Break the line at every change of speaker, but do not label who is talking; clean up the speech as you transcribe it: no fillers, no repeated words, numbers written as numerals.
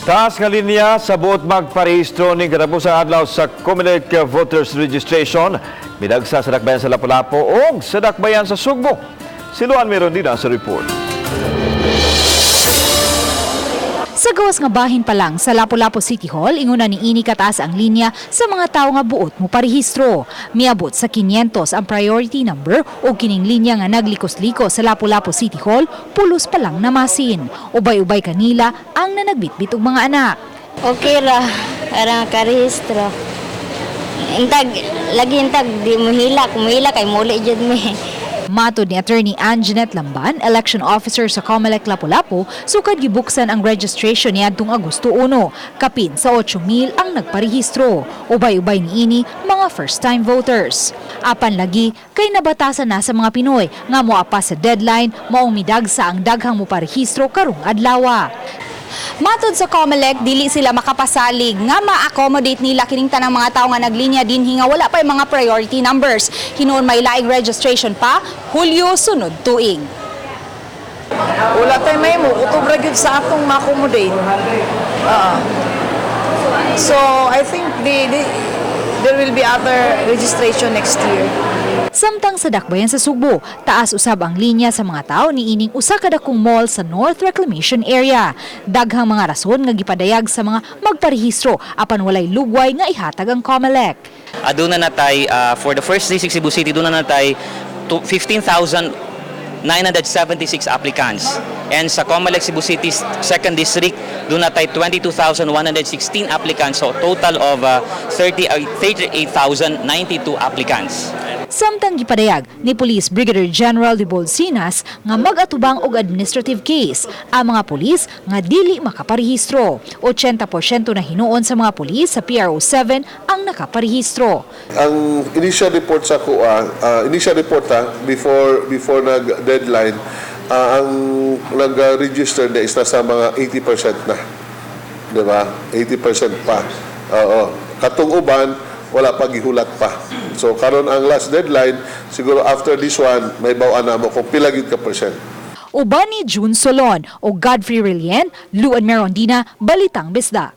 Taas nga linya sa buot magparehistro ni katapusang adlaw sa Comelec Voters Registration. Midagsa sa dakbayan sa Lapu-Lapu o sa dakbayan sa Sugbo. Si Luan Merondina sa report.
Sa gawas nga bahin pa lang sa Lapu-Lapu City Hall, inguna ni ini kataas ang linya sa mga tao nga buot mo parehistro. Miabot sa 500 ang priority number o kining linya nga naglikos-liko sa Lapu-Lapu City Hall, pulos pa lang namasin. Ubay-ubay kanila ang nanagbitbit og mga anak.
Okay ra, para karehistro. Lagi di mo hila, kung hila kay muli jud mi.
Matod ni Attorney Anjanette Lamban, election officer sa Comelec Lapu-Lapu, sukad gibuksan ang registration niadtong Agosto 1. Kapin sa 8,000 ang nagparehistro. Ubay-ubay niini mga first-time voters. Apan lagi kay nabatasan na sa mga Pinoy nga moapa sa deadline maong midagsa ang daghang moparehistro karong adlaw. Matod sa Comelec, dili sila makapasalig nga ma-accommodate nila kining tanang mga tao nga naglinya dinhi nga wala pa yung mga priority numbers. Hinuon may laing registration pa, Hulyo sunod tuig.
Wala tayo may mo, utubra gyud sa atong ma-accommodate. So I think there will be other registration next year.
Samtang sa dakbayan sa Sugbo, taas usab ang linya sa mga tao niining usa ka dakong mall sa North Reclamation Area. Daghang mga rason nga gipadayag sa mga magparehistro apan walay lugway nga ihatag ang Comelec.
Aduna natay for the first district Cebu City duna natay 15,976 applicants. And sa Comelec Cebu City second district doon natay 22,116 applicants, so total of 38,092 applicants.
Samtang gipadayag ni Police Brigadier General de Bolsinas nga mag-atubang og administrative case ang mga pulis nga dili makaparehistro. 80% na hinuon sa mga pulis sa PRO7 ang nakaparehistro.
Ang initial report sa kuha, before nag-deadline, ang nag-register na is nasa mga 80% na. Diba? 80% pa. Oo. Katong uban, wala pa gihulat pa. So karon ang last deadline, siguro after this one, may bawa na mo kung pila gid ka percent.
Uban ni June Solon o Godfrey Relien, Luan Merondina, Balitang Bisda.